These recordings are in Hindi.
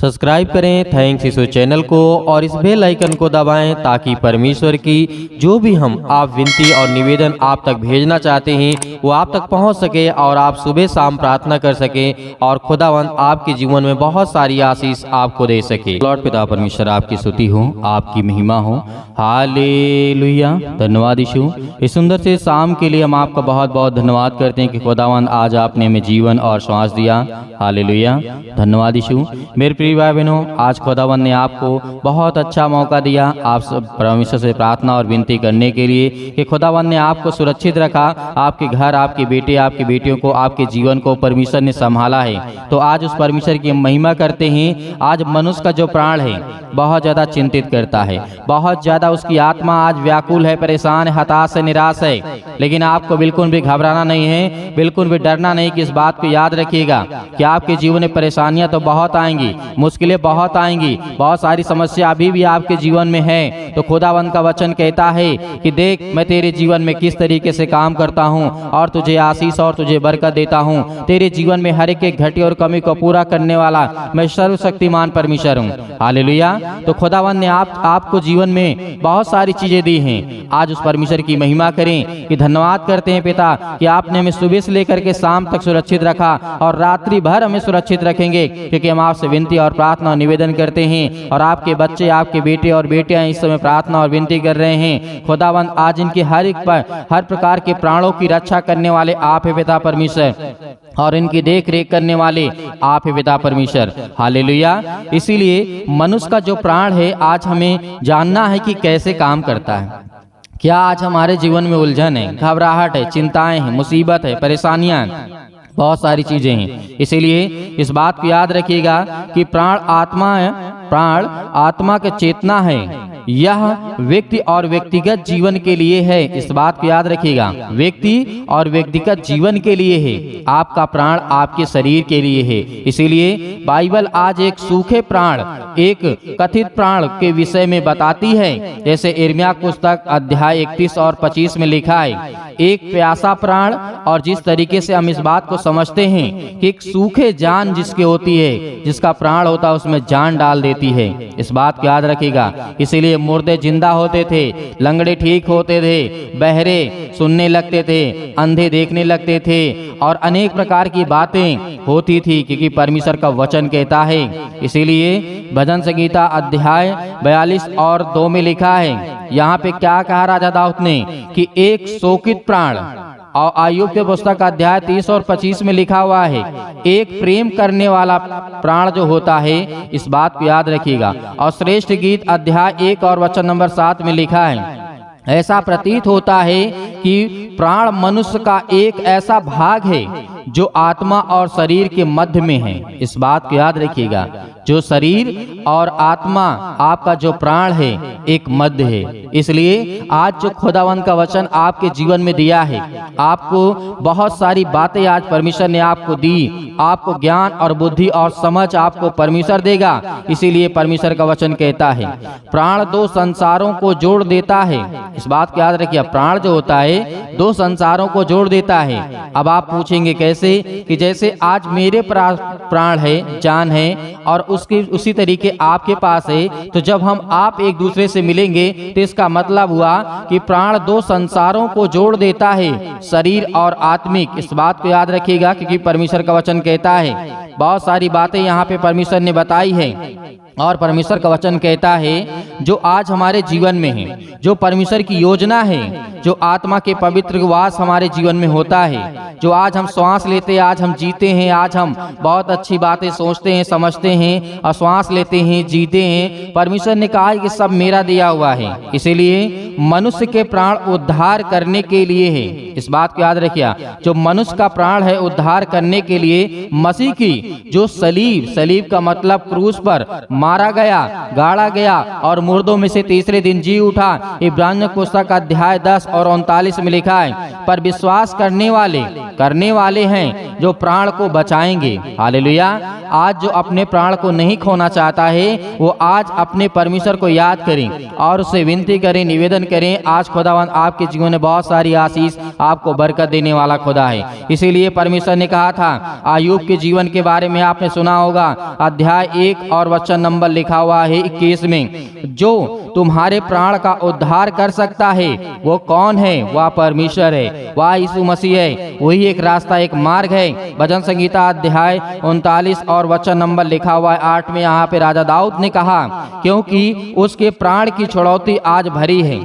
सब्सक्राइब करें थैंक्स इस चैनल को और इस बेल आइकन को दबाएं ताकि परमेश्वर की जो भी हम आप विनती और निवेदन आप तक भेजना चाहते हैं वो आप तक पहुंच सके और आप सुबह शाम प्रार्थना कर सकें और खुदावंद आपके जीवन में बहुत सारी आशीष आपको दे सके। लॉर्ड पिता परमेश्वर आपकी स्तुति हो, आपकी महिमा हो। हालेलुया। धन्यवाद यीशु, इस सुंदर से शाम के लिए हम आपका बहुत बहुत धन्यवाद करते हैं कि खुदावंद आज आपने हमें जीवन और श्वास दिया। हालेलुया। धन्यवाद यीशु। मेरे प्रिय भाई बहनों, आज खुदावंद ने आपको बहुत अच्छा मौका दिया आप परमेश्वर से प्रार्थना और विनती करने के लिए कि खुदावंद ने आपको सुरक्षित रखा, आपके घर, आपके बेटे, आपकी बेटियों को, आपके जीवन को परमेश्वर ने संभाला है। तो आज उस परमेश्वर की महिमा करते हैं। आज मनुष्य का जो प्राण है बहुत ज़्यादा चिंतित करता है, बहुत ज़्यादा उसकी आत्मा आज व्याकुल है, परेशान है, हताश है, निराश है। लेकिन आपको बिल्कुल भी घबराना नहीं है, बिल्कुल भी डरना नहीं। कि इस बात को याद रखिएगा कि आपके जीवन में परेशानियां तो बहुत आएंगी, मुश्किलें बहुत आएंगी, बहुत सारी समस्या अभी भी आपके जीवन में है। तो खुदावंद का वचन कहता है कि देख मैं तेरे जीवन में किस तरीके से काम करता हूँ और तुझे आशीष और तुझे बरकत देता हूँ। तेरे जीवन में हर एक घटी और कमी को पूरा करने वाला मैं सर्वशक्तिमान परमेश्वर हूँ। हालेलुया। तो खुदावंद ने आपको जीवन में बहुत सारी चीजें दी हैं। आज उस परमेश्वर की महिमा करें कि धन्यवाद करते हैं पिता कि आपने हमें सुबह से लेकर के शाम तक सुरक्षित रखा और रात्रि भर हमें सुरक्षित रखेंगे, क्योंकि हम आपसे विनती और प्रार्थना और निवेदन करते हैं। और आपके बच्चे, आपके बेटे और बेटियां इस समय प्रार्थना और विनती कर रहे हैं। खुदावंद आज इनके हर प्रकार के प्राणों की रक्षा करने वाले आप है पिता परमेश्वर, और इनकी देख रेख करने वाले आप है पिता परमेश्वर। हालेलुया। इसीलिए मनुष्य का जो प्राण है आज हमें जानना है कि कैसे काम करता है। क्या आज हमारे जीवन में उलझन है, घबराहट है, चिंताएं हैं, मुसीबत है, परेशानियां हैं, बहुत सारी चीजें हैं। इसीलिए इस बात को याद रखिएगा कि प्राण आत्मा का चेतना है। यह व्यक्ति और व्यक्तिगत जीवन के लिए है। इस बात को याद रखिएगा, व्यक्ति और व्यक्तिगत जीवन के लिए है। आपका प्राण आपके शरीर के लिए है। इसीलिए बाइबल आज एक सूखे प्राण, एक कथित प्राण के विषय में बताती है। जैसे यिर्मयाह पुस्तक अध्याय 31 और 25 में लिखा है, एक प्यासा प्राण। और जिस तरीके से हम इस बात को समझते हैं कि एक सूखे जान जिसकी होती है, जिसका प्राण होता है उसमें जान डाल देती है। इस बात को याद रखिएगा। इसीलिए मुर्दे जिंदा होते थे, लंगड़े ठीक होते थे, बहरे सुनने लगते थे, अंधे देखने लगते थे और अनेक प्रकार की बातें होती थी, क्योंकि परमेश्वर का वचन कहता है। इसीलिए भजन संगीता अध्याय 42 और 2 में लिखा है, यहाँ पे क्या कहा राजा दाऊद ने कि एक शोकित प्राण। और आयुब के पुस्तक अध्याय 30 और 25 में लिखा हुआ है, एक प्रेम करने वाला प्राण जो होता है। इस बात को याद रखिएगा। और श्रेष्ठ गीत अध्याय 1 और वचन नंबर 7 में लिखा है, ऐसा प्रतीत होता है कि प्राण मनुष्य का एक ऐसा भाग है जो आत्मा और शरीर के मध्य में है। इस बात को याद रखिएगा, जो शरीर और आत्मा आपका जो प्राण है एक मध्य है। इसलिए आज जो खुदावंद का वचन आपके जीवन में दिया है, आपको बहुत सारी बातें आज परमेश्वर ने आपको दी, आपको ज्ञान और बुद्धि और समझ आपको परमेश्वर देगा। इसीलिए परमेश्वर का वचन कहता है, प्राण दो संसारों को जोड़ देता है। इस बात को याद रखिए, प्राण जो होता है दो संसारों को जोड़ देता है। अब आप पूछेंगे कैसे? कि जैसे आज मेरे प्राण है, जान है, और उसी तरीके आपके पास है। तो जब हम आप एक दूसरे से मिलेंगे तो इसका मतलब हुआ कि प्राण दो संसारों को जोड़ देता है, शरीर और आत्मिक। इस बात को याद रखिएगा, क्योंकि परमेश्वर का वचन कहता है, बहुत सारी बातें यहाँ पे परमेश्वर ने बताई है। और परमेश्वर का वचन कहता है जो आज हमारे जीवन में है, जो परमेश्वर की योजना है, जो आत्मा के पवित्र वास हमारे जीवन में होता है, जो आज हम श्वास लेते हैं, आज हम जीते हैं, आज हम बहुत अच्छी बातें सोचते हैं, समझते हैं और श्वास लेते हैं, जीते हैं। परमेश्वर ने कहा है कि सब मेरा दिया हुआ है। इसीलिए मनुष्य के प्राण उद्धार करने के लिए है। इस बात को याद रखिए, जो मनुष्य का प्राण है उद्धार करने के लिए मसीह की जो सलीब का मतलब क्रूस पर मारा गया, गाड़ा गया और मुर्दों में से तीसरे दिन जी उठा। इब्रानियों पुस्तक अध्याय 10 और 39 में लिखा है, पर विश्वास करने वाले हैं जो प्राण को बचाएंगे। हालेलुया। आज जो अपने प्राण को नहीं खोना चाहता है वो आज अपने परमेश्वर को याद करें और उससे विनती करें, निवेदन करें। आज खुदावंद आपके जीवन में बहुत सारी आशीष आपको बरकत देने वाला खुदा है। इसीलिए परमेश्वर ने कहा था, अय्यूब के जीवन के बारे में आपने सुना होगा, अध्याय 1 और वचन नंबर लिखा हुआ है 21 में, जो तुम्हारे प्राण का उद्धार कर सकता है वो कौन है? वह परमेश्वर है, वह यीशु मसीह है, वही एक रास्ता एक मार्ग है। भजन संगीता अध्याय 39 और वचन नंबर लिखा हुआ है 8 में, यहाँ पे राजा दाऊद ने कहा, क्योंकि उसके प्राण की छुड़ौती आज भरी है।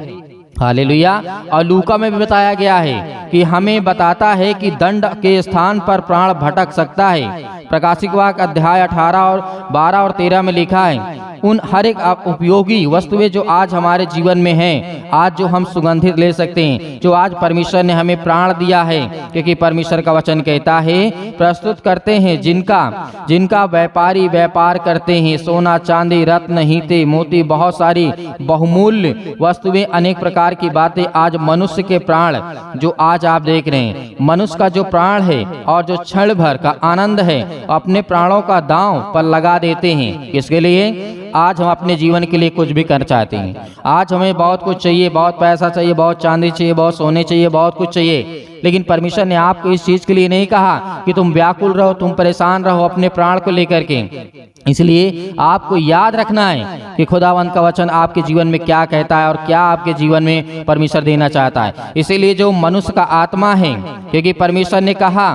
हालेलुया। और लूका में भी बताया गया है कि हमें बताता है कि दंड के स्थान पर प्राण भटक सकता है। प्रकाशिक वाक्य अध्याय 18 और 12 और 13 में लिखा है, उन हर एक उपयोगी वस्तुएं जो आज हमारे जीवन में हैं, आज जो हम सुगंधित ले सकते हैं, जो आज परमेश्वर ने हमें प्राण दिया है, क्योंकि परमेश्वर का वचन कहता है, प्रस्तुत करते हैं जिनका व्यापारी व्यापार करते हैं, सोना चांदी रत्न हीरे मोती, बहुत सारी बहुमूल्य वस्तुएं, अनेक प्रकार की बातें, आज मनुष्य के प्राण जो आज आप देख रहे हैं, मनुष्य का जो प्राण है और जो क्षण भर का आनंद है, अपने प्राणों का दांव पर लगा देते हैं। किसके लिए? आज हम अपने जीवन के लिए कुछ भी करना चाहते हैं, आज हमें बहुत कुछ चाहिए, बहुत पैसा चाहिए, बहुत चांदी चाहिए, बहुत सोने चाहिए, बहुत कुछ चाहिए, लेकिन परमेश्वर ने आपको इस चीज के लिए नहीं कहा कि तुम व्याकुल रहो, तुम परेशान रहो अपने प्राण को लेकर के। इसलिए आपको याद रखना है कि खुदावंत का वचन आपके जीवन में क्या कहता है और क्या आपके जीवन में परमेश्वर देना चाहता है। इसीलिए जो मनुष्य का आत्मा है, क्योंकि परमेश्वर ने कहा,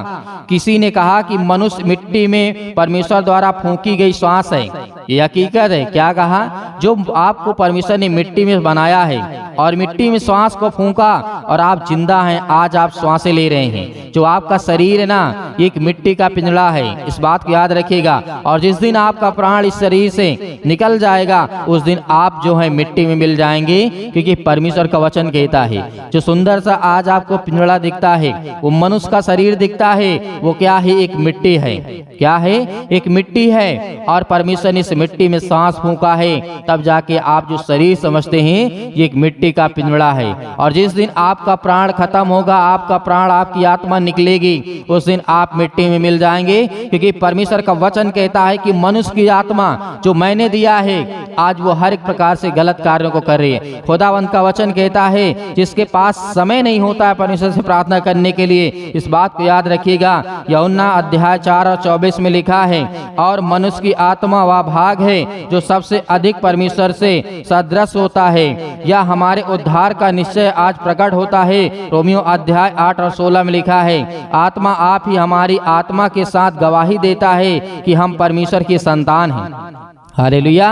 किसी ने कहा कि मनुष्य मिट्टी में परमेश्वर द्वारा फूंकी गई श्वास है, ये हकीकत है। क्या कहा? जो आपको परमेश्वर ने मिट्टी में बनाया है और मिट्टी में श्वास को फूंका और आप जिंदा हैं, आज आप श्वासें ले रहे हैं। जो आपका शरीर है ना, एक मिट्टी का पिंजड़ा है, इस बात को याद रखिएगा। और जिस दिन आपका प्राण इस शरीर से निकल जाएगा, उस दिन आप जो है मिट्टी में मिल जाएंगे, क्योंकि परमेश्वर का वचन कहता है, जो सुंदर सा आज आपको पिंजड़ा दिखता है, वो मनुष्य का शरीर दिखता है, वो क्या है? एक मिट्टी है। क्या है? एक मिट्टी है। और परमेश्वर ने इस मिट्टी में सांस फूंका है, तब जाके आप जो शरीर समझते हैं, ये एक मिट्टी का पिंजड़ा है। और जिस दिन आपका प्राण खत्म होगा, आपका प्राण, आपकी आत्मा निकलेगी, उस दिन आप मिट्टी में मिल जाएंगे, क्योंकि परमेश्वर का वचन कहता है कि मनुष्य की आत्मा जो मैंने दिया है, आज वो हर एक प्रकार से गलत कार्यों को कर रही है। खुदावंत का वचन कहता है, जिसके पास समय नहीं होता है परमेश्वर से प्रार्थना करने के लिए, इस बात को याद रखिएगा। यूहन्ना अध्याय 4 और 24 में लिखा है, और मनुष्य की आत्मा वह भाग है जो सबसे अधिक परमेश्वर से सदृश होता है, यह हमारे उद्धार का निश्चय आज प्रकट होता है। रोमियो अध्याय 8 और 16 में लिखा है, आत्मा आप ही हमारी आत्मा के साथ गवाही देता है कि हम परमेश्वर की संतान हैं। हालेलुया।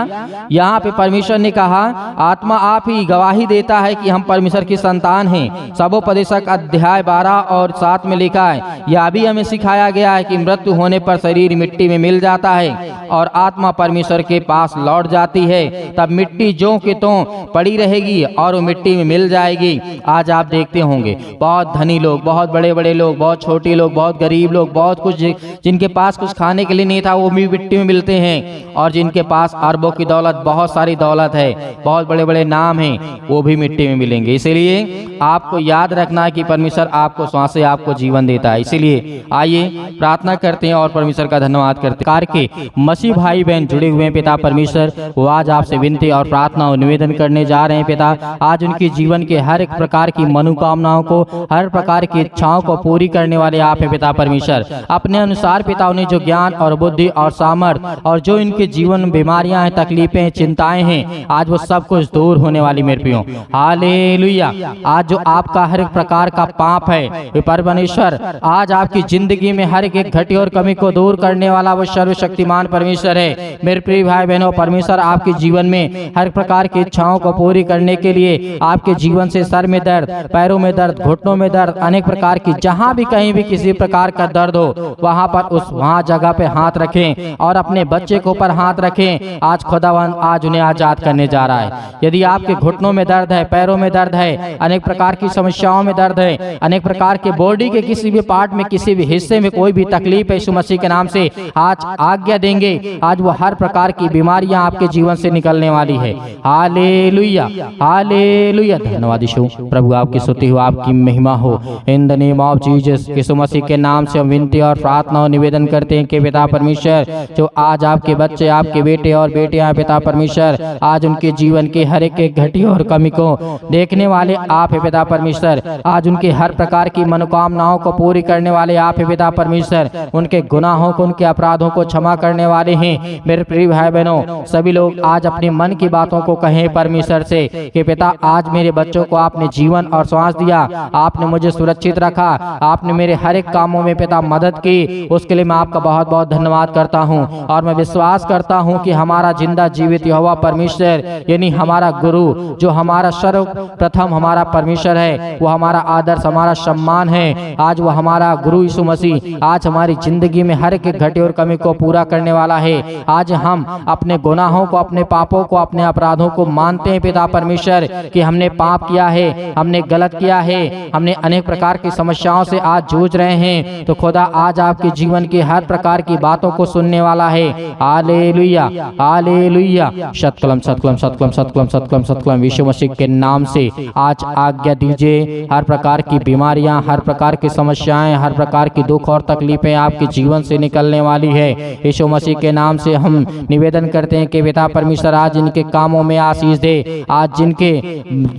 यहाँ पे परमेश्वर ने कहा, आत्मा आप ही गवाही देता है कि हम परमेश्वर की संतान हैं। सबोपदेशक अध्याय 12 और 7 में लिखा है, यह भी हमें सिखाया गया है कि मृत्यु होने पर शरीर मिट्टी में मिल जाता है और आत्मा परमेश्वर के पास लौट जाती है, तब मिट्टी ज्यों के त्यों पड़ी रहेगी और वो मिट्टी में मिल जाएगी। आज आप देखते होंगे, बहुत धनी लोग, बहुत बड़े बड़े लोग, बहुत छोटे लोग, बहुत गरीब लोग, बहुत कुछ, जिनके पास कुछ खाने के लिए नहीं था, वो भी मिट्टी में मिलते हैं। और जिनके पास अरबों की दौलत, बहुत सारी दौलत है, बहुत बड़े बड़े नाम हैं, वो भी मिट्टी में मिलेंगे। इसीलिए आपको याद रखना है कि परमेश्वर आपको सांसें, आपको जीवन देता है। इसीलिए आइए प्रार्थना करते हैं और परमेश्वर का धन्यवाद करते हैं। के मसीह भाई बहन जुड़े हुए हैं पिता परमेश्वर, वो आज आपसे विनती और प्रार्थना और निवेदन करने जा रहे हैं पिता। आज उनके जीवन के हर एक प्रकार की मनोकामनाओं को, हर प्रकार की इच्छाओं को पूरी करने वाले आप हैं पिता परमेश्वर। अपने अनुसार पिता उन्हें जो ज्ञान और बुद्धि और सामर्थ्य और जो इनके जीवन में बीमारियां हैं, तकलीफें, चिंताएं हैं, आज वो सब कुछ दूर होने वाली मेरे प्रियो। हालेलुया। आज जो आपका हर एक प्रकार का पाप है परमेश्वर, आज आपकी जिंदगी में हर एक घटी और कमी को दूर करने वाला वो सर्वशक्तिमान परमेश्वर है। मेरे प्रिय भाई बहनों, परमेश्वर आपके जीवन में हर प्रकार की इच्छाओं को पूरी करने के लिए आपके जीवन से सर में दर्द, पैरों में दर्द, घुटनों में दर्द, अनेक प्रकार की, जहां भी कहीं भी किसी प्रकार का दर्द हो, वहां पर वहां जगह पे हाथ रखें और अपने बच्चे के ऊपर हाथ रखें। आज खुदावंद आज उन्हें आजाद करने जा रहा है। यदि आपके घुटनों में दर्द है, पैरों में दर्द है, अनेक प्रकार की समस्याओं में दर्द है, अनेक प्रकार के बॉडी के किसी भी पार्ट में, किसी भी हिस्से में कोई भी तकलीफ है, यीशु मसीह के नाम से आज आज्ञा देंगे, आज वो हर प्रकार की बीमारियां आपके जीवन से निकलने वाली है। Hallelujah, hallelujah. धन्यवाद यीशु। प्रभु आपकी स्तुति हो, आपकी महिमा हो। In the name of Jesus, Yeshu Masih के नाम से हम विनती और प्रार्थना और निवेदन करते हैं कि पिता परमेश्वर, जो आज आपके बच्चे, आपके बेटे बेटे और बेटियां पिता परमेश्वर, आज उनके जीवन के हर एक घटी और कमी को देखने वाले आप है पिता परमेश्वर। आज उनके हर प्रकार की मनोकामनाओं को पूरी करने वाले आप है पिता परमेश्वर। उनके गुनाहों को, उनके अपराधों को क्षमा करने वाले हैं। मेरे प्रिय भाई बहनों, सभी लोग आज अपने मन की बातों को कहें परमेश्वर से कि पिता आज मेरे बच्चों को आपने जीवन और श्वास दिया, आपने मुझे सुरक्षित रखा, आपने मेरे हर एक कामों में पिता मदद की, उसके लिए मैं आपका बहुत बहुत धन्यवाद करता हूं। और मैं विश्वास करता हूं कि हमारा जिंदा जीवित यहोवा परमेश्वर यानी हमारा गुरु, जो हमारा सर्वप्रथम हमारा परमेश्वर है, वो हमारा आदर्श, हमारा सम्मान है। आज वो हमारा गुरु यीशु मसीह आज हमारी जिंदगी में हर एक घटी और कमी को पूरा करने वाला है। आज हम अपने गुनाहों को, अपने पापों को, अपने अपराधों को मानते हैं पिता परमेश्वर कि हमने पाप किया है, हमने गलत किया है, हमने अनेक प्रकार की समस्याओं से आज जूझ रहे हैं। तो खुदा आज आपके जीवन की हर प्रकार की बातों को सुनने वाला है। Hallelujah, hallelujah. सतकलम सतकलम सतकलम सतकलम सतकलम सतकलम। यीशु मसीह के नाम से आज आज्ञा दीजिए, हर प्रकार की बीमारियां, हर प्रकार की समस्याएं, हर प्रकार की दुख और तकलीफें आपके जीवन से निकलने वाली है। यीशु मसीह के नाम से हम निवेदन करते हैं कि पिता परमेश्वर आज इनके कामों में आशीष दे। आज जिनके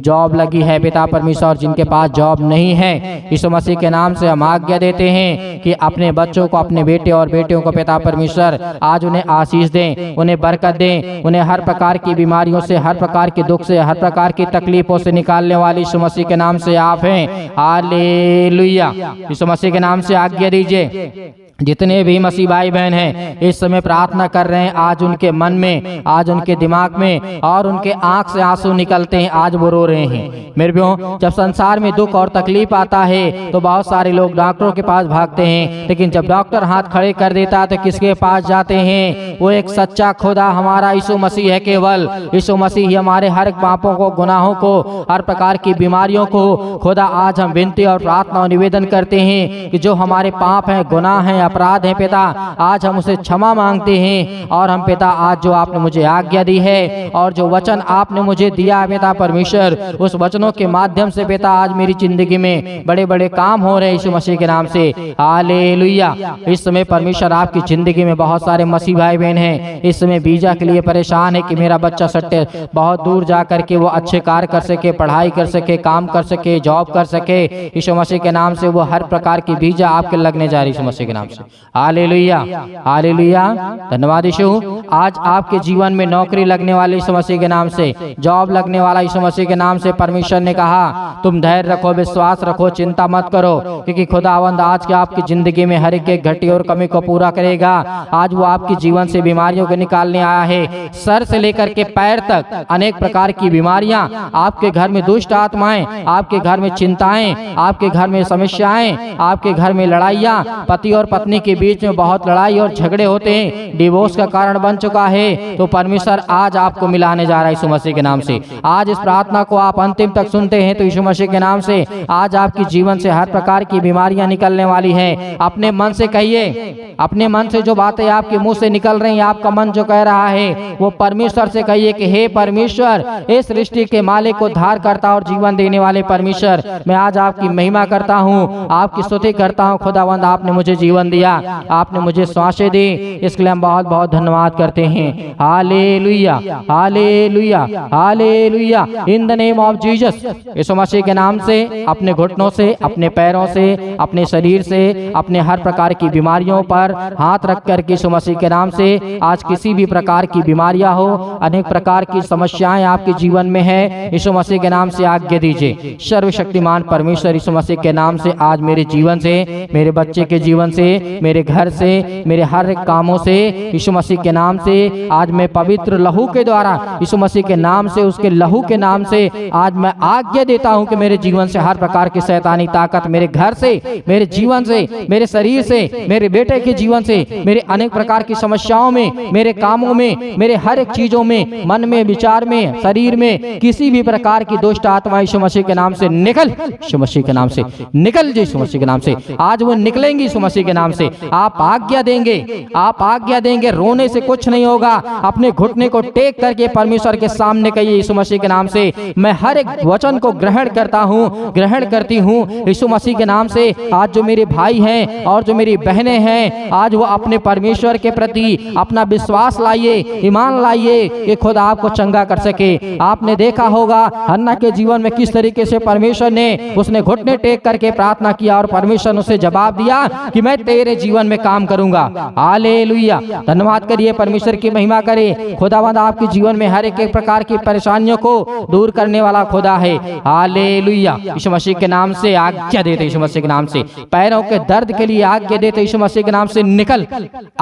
जॉब लगी है पिता परमेश्वर और जिनके पास जॉब नहीं है, यीशु मसीह के नाम से हम आज्ञा देते हैं कि अपने बच्चों को, अपने बेटे और बेटियों को पिता परमेश्वर आज उन्हें आशीष दें, उन्हें बरकत दें, उन्हें हर प्रकार की बीमारियों से, हर प्रकार के दुख से, हर प्रकार की तकलीफों से निकालने वाली यीशु मसीह के नाम से आप हैं। हालेलुया। यीशु मसीह के नाम से आज्ञा दीजिए। जितने भी मसीह भाई बहन हैं इस समय प्रार्थना कर रहे हैं, आज उनके मन में, आज उनके दिमाग में और उनके आंख से आंसू निकलते हैं, आज वो रो रहे हैं। मेरे भाइयों, जब संसार में दुख और तकलीफ आता है तो बहुत सारे लोग डॉक्टरों के पास भागते हैं, लेकिन जब डॉक्टर हाथ खड़े कर देता है तो किसके पास जाते हैं? वो एक सच्चा खुदा हमारा यीशु मसीह है। केवल यीशु मसीह ही हमारे हर पापों को, गुनाहों को, हर प्रकार की बीमारियों को खुदा आज हम विनती और प्रार्थना और निवेदन करते हैं कि जो हमारे पाप हैं, गुनाह हैं, अपराध है पिता, आज हम उसे क्षमा मांगते हैं। और हम पिता आज जो आपने मुझे आज्ञा दी है और जो वचन आपने मुझे दिया है पिता परमेश्वर, उस वचनों के माध्यम से पिता आज मेरी जिंदगी में बड़े बड़े काम हो रहे हैं यीशु मसीह के नाम से। हालेलुया। इस समय परमेश्वर आपकी जिंदगी में बहुत सारे मसीह भाई बहन हैं इस समय वीजा के लिए परेशान है कि मेरा बच्चा सट्टे बहुत दूर जा करके वो अच्छे कार्य कर सके, पढ़ाई कर सके, काम कर सके, जॉब कर सके। यीशु मसीह के नाम से वो हर प्रकार की वीजा आपके लगने जा रही है यीशु मसीह के नाम से। Hallelujah, hallelujah. धन्यवाद यीशु। आज आपके जीवन में नौकरी लगने वाली यीशु मसीह के नाम से, जॉब लगने वाला यीशु मसीह के नाम से। परमेश्वर ने कहा तुम धैर्य रखो, विश्वास रखो, चिंता मत करो, क्योंकि खुदावंद आज के आपकी जिंदगी में हर एक घटी और कमी को पूरा करेगा। आज वो आपके जीवन से बीमारियों को निकालने आया है। सर से लेकर के पैर तक अनेक प्रकार की बीमारियां, आपके घर में दुष्ट आत्माएं, आपके घर में चिंताएं, आपके घर में समस्याएं, आपके घर में लड़ाइयां, पति और पत्नी के बीच में बहुत लड़ाई और झगड़े होते हैं, डिवोर्स का कारण बन चुका है। तो परमेश्वर आज आपको मिलाने जा रहा है यीशु मसीह के नाम से। आज इस प्रार्थना को आप अंतिम तक सुनते हैं तो यीशु मसीह के नाम से आज आपकी जीवन से हर प्रकार की बीमारियां निकलने वाली हैं। अपने मन से कहिए, अपने मन से जो बातें आपके मुंह से निकल रही हैं, आपका मन जो कह रहा है वो परमेश्वर से कहिए कि हे परमेश्वर, इस सृष्टि के मालिक को धार करता और जीवन देने वाले परमेश्वर, मैं आज आपकी महिमा करता हूँ, आपकी स्तुति करता हूँ। खुदावंद आपने मुझे जीवन दिया, आपने मुझे सांसें दी, इसके लिए हम बहुत बहुत धन्यवाद करते हैं। Hallelujah, hallelujah, hallelujah. In the name of Jesus, Yeshu Masih के नाम से अपने घुटनों से, अपने पैरों से, अपने शरीर से, अपने हर प्रकार की बीमारियों पर हाथ रख कर यीशु मसीह के नाम से आज किसी भी प्रकार की बीमारियां हो, अनेक प्रकार की समस्याएं आपके जीवन में है, यीशु मसीह के नाम से आज्ञा दीजिए। सर्वशक्तिमान परमेश्वर यीशु मसीह के नाम से आज मेरे जीवन से, मेरे बच्चे के जीवन से, मेरे घर से, मेरे हर एक कामों से यीशु मसीह के नाम से आज मैं पवित्र लहू के द्वारा यीशु मसीह के नाम से, उसके लहू के नाम से आज मैं आज्ञा देता हूं कि मेरे जीवन से हर प्रकार की शैतानी ताकत मेरे घर से, मेरे जीवन से, मेरे शरीर से, मेरे बेटे के जीवन से, मेरे अनेक प्रकार की समस्याओं में, मेरे कामों में, मेरे हर एक चीजों में, मन में, विचार में, शरीर में किसी भी प्रकार की दुष्ट आत्मा यीशु मसीह के नाम से निकल, यीशु मसीह के नाम से निकल, यीशु मसीह के नाम से आज वो निकलेंगी यीशु मसीह के नाम नाम से आप आज्ञा देंगे, आप आज्ञा देंगे, रोने से कुछ नहीं होगा। अपने घुटने को टेक करके परमेश्वर के सामने कहिए, यीशु मसीह के नाम से मैं हर एक वचन को ग्रहण करता हूँ, ग्रहण करती हूँ यीशु मसीह के नाम से। आज जो मेरे भाई हैं और जो मेरी बहनें हैं, आज वो अपने परमेश्वर के प्रति अपना विश्वास लाइए, ईमान लाइए कि खुद आपको चंगा कर सके। आपने देखा होगा हन्ना के जीवन में किस तरीके से परमेश्वर ने, उसने घुटने टेक करके प्रार्थना किया और परमेश्वर ने उसे जवाब दिया कि मैं तेरे जीवन में काम करूंगा। हालेलुया, धन्यवाद करिए, परमेश्वर की महिमा करे। खुदावंद आपके जीवन में हर एक प्रकार की परेशानियों को दूर करने वाला खुदा है। हालेलुया, यीशु मसीह के नाम से आज्ञा देते, यीशु मसीह के नाम से पैरों के दर्द के लिए आज्ञा देते, यीशु मसीह के नाम से निकल।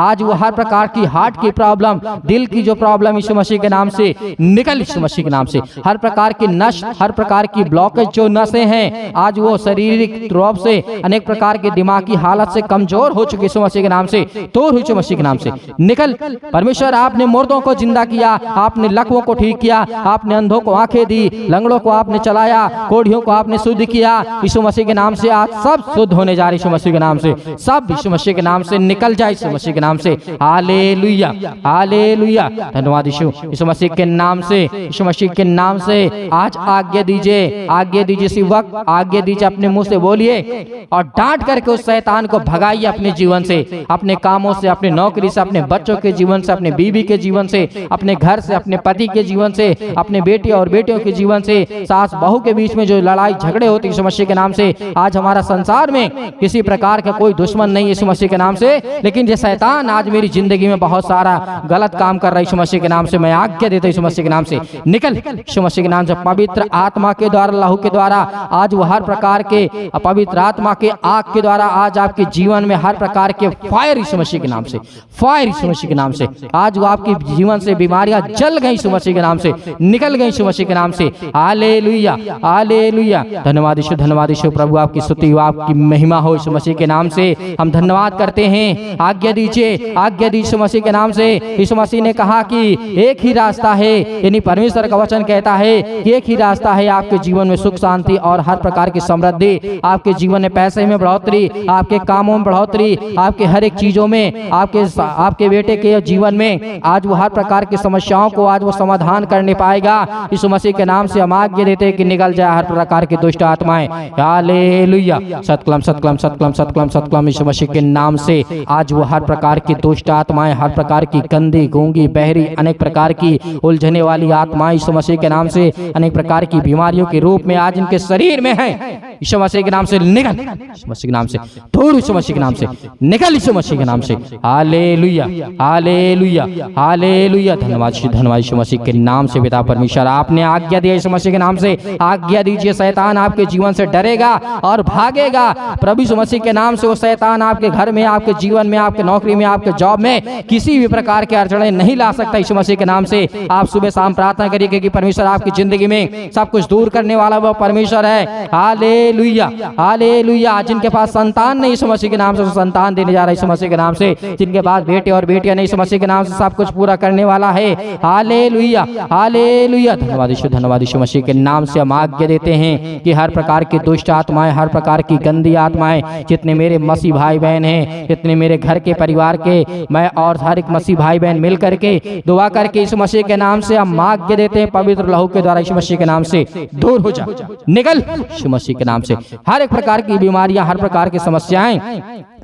आज वो हर प्रकार की हार्ट की प्रॉब्लम, दिल की जो प्रॉब्लम, यीशु मसीह के नाम से निकल, यीशु मसीह के नाम से हर प्रकार की नस, हर प्रकार की ब्लॉकेज जो नसें हैं, आज वो शारीरिक रूप से अनेक प्रकार के दिमागी हालत से कमजोर हो चुके, यीशु मसीह के नाम से तोड़, यीशु मसीह के नाम से निकल। परमेश्वर आपने मुर्दों को जिंदा किया, आपने लकवों को ठीक किया, आपने अंधों को आंखें दी, लंगड़ों को आपने चलाया, कोढ़ियों को आपने शुद्ध किया। यीशु मसीह के नाम से आज सब शुद्ध होने जा रहे, यीशु मसीह के नाम से सब यीशु मसीह के नाम से निकल जाए, यीशु मसीह के नाम से। हालेलुया, हालेलुया, धन्यवाद यीशु, यीशु मसीह के नाम से, यीशु मसीह के नाम से आज आज्ञा दीजिए, आज्ञा दीजिए, इसी वक्त आज्ञा दीजिए, अपने मुंह से बोलिए और डांट करके उस शैतान को भगाइए अपने जीवन से, अपने कामों से, अपने नौकरी से, अपने बच्चों के जीवन से, अपने बीवी के जीवन से, अपने घर से, अपने पति के जीवन से, अपने बेटे और बेटियों के जीवन से, सास बहू के बीच में जो लड़ाई झगड़े होते यीशु मसीह के नाम से। आज हमारा संसार में किसी प्रकार का कोई दुश्मन नहीं यीशु मसीह के नाम से, लेकिन ये शैतान आज मेरी जिंदगी में बहुत सारा गलत काम कर रहा है, यीशु मसीह के नाम से मैं आज्ञा देता हूं, यीशु मसीह के नाम से निकल, यीशु मसीह के नाम से। पवित्र आत्मा के द्वारा, लहू के द्वारा आज वो हर प्रकार के पवित्र आत्मा के आग के द्वारा आज आपके जीवन में हर प्रकार के फायर यीशु मसीह के नाम से, फायर यीशु मसीह के नाम से आज वो आपके जीवन से बीमारियां जल गई यीशु मसीह के नाम से, निकल गई यीशु मसीह के नाम से। हालेलुया, हालेलुया, धन्यवाद यीशु, धन्यवाद यीशु, प्रभु आपकी स्तुति हो, आपकी महिमा हो यीशु मसीह के नाम से। हम धन्यवाद करते हैं, आज्ञा दीजिए, आज्ञा दीजिए यीशु मसीह के नाम से। यीशु मसीह ने कहा कि एक ही रास्ता है, यानी परमेश्वर का वचन कहता है कि एक ही रास्ता है आपके जीवन में सुख शांति और हर प्रकार की समृद्धि, आपके जीवन में पैसे में बढ़ोतरी, आपके कामों में बढ़ोतरी, आपके हर एक चीजों में, आपके बेटे के जीवन में आज वो हर प्रकार की समस्याओं को आज वो समाधान करने पाएगा। यीशु मसीह के नाम से हम आज्ञा देते हैं कि निकल जाए हर प्रकार की दुष्ट आत्माएं। हालेलुया, सतकलम सतकलम सतकलम सतकलम सतकलम, यीशु मसीह के नाम से आज वो हर प्रकार की दुष्ट आत्माएं, हर प्रकार की गंदी, गूंगी, बहरी, अनेक प्रकार की उलझने वाली आत्माएं यीशु मसीह के नाम से, अनेक प्रकार की बीमारियों के रूप में आज इनके शरीर में है, यीशु मसीह के नाम से निकल, यीशु मसीह के नाम से दूर, यीशु मसीह के नाम से निकल, यीशु मसीह के नाम से। हालेलुया, हालेलुया, हालेलुया, धन्यवाद यीशु मसीह के नाम से। पिता परमेश्वर आपने आज्ञा दिया यीशु मसीह के नाम से, आज्ञा दीजिए, शैतान आपके जीवन से डरेगा और भागेगा। प्रभु यीशु मसीह के नाम से वो शैतान आपके घर में, आपके जीवन में, आपके नौकरी में, आपके जॉब में किसी भी प्रकार के अड़चने नहीं ला सकता यीशु मसीह के नाम से। आप सुबह शाम प्रार्थना करिए क्योंकि परमेश्वर आपकी जिंदगी में सब कुछ दूर करने वाला वो परमेश्वर है। हालेलुया, हालेलुया, जिनके पास संतान नहीं यीशु मसीह के नाम से संतान देने जा रहा है यीशु मसीह के नाम से, जिनके पास बेटे और बेटियां नहीं यीशु मसीह के नाम से सब कुछ पूरा करने वाला है। हालेलुया, हालेलुया, धन्यवाद यीशु, धन्यवाद यीशु मसीह के नाम से। हम आज्ञा देते हैं कि हर प्रकार की दुष्ट आत्माएं, हर प्रकार की गंदी आत्माएं, जितने मेरे मसीह भाई बहन हैं, जितने मेरे घर के परिवार के, मैं और हर एक मसीह भाई बहन मिल करके दुआ करके यीशु मसीह के नाम से हम आज्ञा देते हैं, पवित्र लहू के द्वारा यीशु मसीह के नाम से दूर हो जा, निकल यीशु मसीह के नाम से। हर एक प्रकार की बीमारियां, हर प्रकार की समस्याएं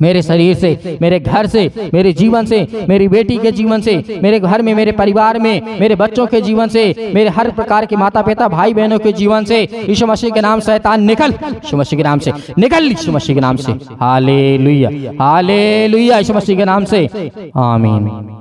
मेरे शरीर से, मेरे घर से, मेरे जीवन से, मेरी बेटी के जीवन से, मेरे घर में, मेरे परिवार में, मेरे बच्चों के जीवन से, मेरे हर प्रकार के माता पिता भाई बहनों के जीवन से यीशु मसीह के नाम शैतान निकल, यीशु मसीह के नाम से निकल, यीशु मसीह के नाम से। हालेलुया, हालेलुया, यीशु मसीह के नाम से आमीन।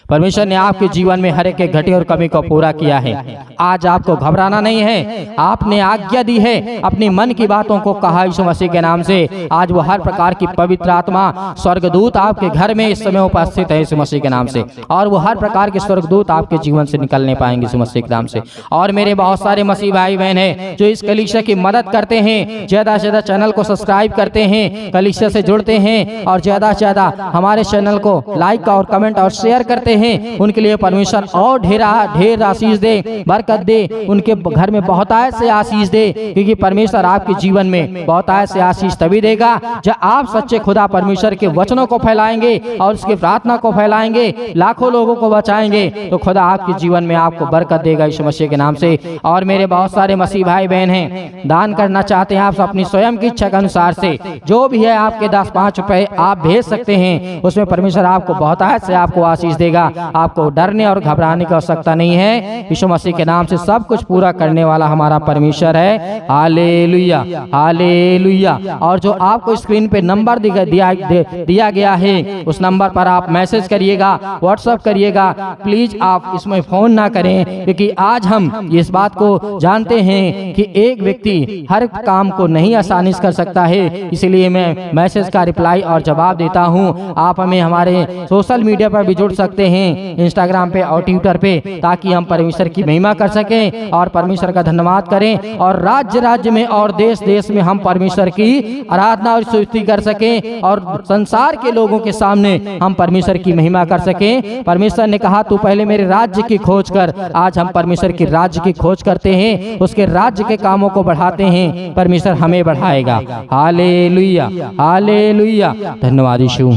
परमेश्वर ने आपके जीवन में हर एक घटी और कमी को पूरा किया है। आज आपको घबराना नहीं है, आपने आज्ञा दी है, अपनी मन की बातों को कहा यीशु मसीह के नाम से। आज वो हर प्रकार की पवित्र आत्मा, स्वर्गदूत आपके घर में इस समय उपस्थित है यीशु मसीह के नाम से, और वो हर प्रकार के स्वर्गदूत आपके जीवन से निकलने पाएंगे यीशु मसीह के नाम से। और मेरे बहुत सारे मसीह भाई बहन हैं जो इस कलीसिया की मदद करते हैं, ज्यादा से ज्यादा चैनल को सब्सक्राइब करते हैं, कलीसिया से जुड़ते हैं और ज्यादा से ज्यादा हमारे चैनल को लाइक और कमेंट और शेयर करते हैं। हैं उनके लिए परमेश्वर और ढेर आशीष दे, बरकत दे, उनके घर में बहुतायत से आशीष दे, क्योंकि परमेश्वर आपके जीवन में बहुतायत से आशीष तभी देगा जब आप सच्चे खुदा परमेश्वर के वचनों को फैलाएंगे और उसकी प्रार्थना को फैलाएंगे, लाखों लोगों को बचाएंगे, तो खुदा आपके जीवन में आपको बरकत देगा यीशु मसीह के नाम से। और मेरे बहुत सारे मसीह भाई बहन हैं, दान करना चाहते हैं आप अपनी स्वयं की इच्छा के अनुसार से, जो भी है आपके 10-5 रुपए आप भेज सकते हैं, उसमें परमेश्वर आपको बहुतायत से आपको आशीष देगा। आपको डरने और घबराने की आवश्यकता नहीं है। यीशु मसीह के नाम से सब कुछ पूरा करने वाला हमारा परमेश्वर है। Hallelujah, hallelujah. और जो आपको स्क्रीन पे नंबर दिया गया है, उस नंबर पर आप मैसेज करिएगा, व्हाट्सएप करिएगा। प्लीज आप इसमें फोन ना करें, क्योंकि आज हम इस बात को जानते हैं कि एक व्यक्ति हर काम को नहीं आसानी से कर सकता है, इसलिए मैं मैसेज का रिप्लाई और जवाब देता हूं। आप हमें हमारे सोशल मीडिया पर भी जुड़ सकते हैं, इंस्टाग्राम पे और ट्विटर पे, ताकि हम परमेश्वर की महिमा कर सकें और परमेश्वर का धन्यवाद करें, और राज्य राज्य में और देश देश में हम परमेश्वर की आराधना और स्तुति कर सकें, और संसार के लोगों के सामने हम परमेश्वर की महिमा कर सकें। परमेश्वर ने कहा तू पहले मेरे राज्य की खोज कर। आज हम परमेश्वर की राज्य की खोज करते हैं, उसके राज्य के कामों को बढ़ाते हैं, परमेश्वर हमें बढ़ाएगा। Hallelujah, hallelujah. धन्यवाद यीशु,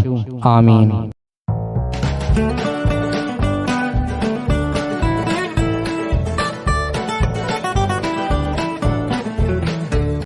आमीन।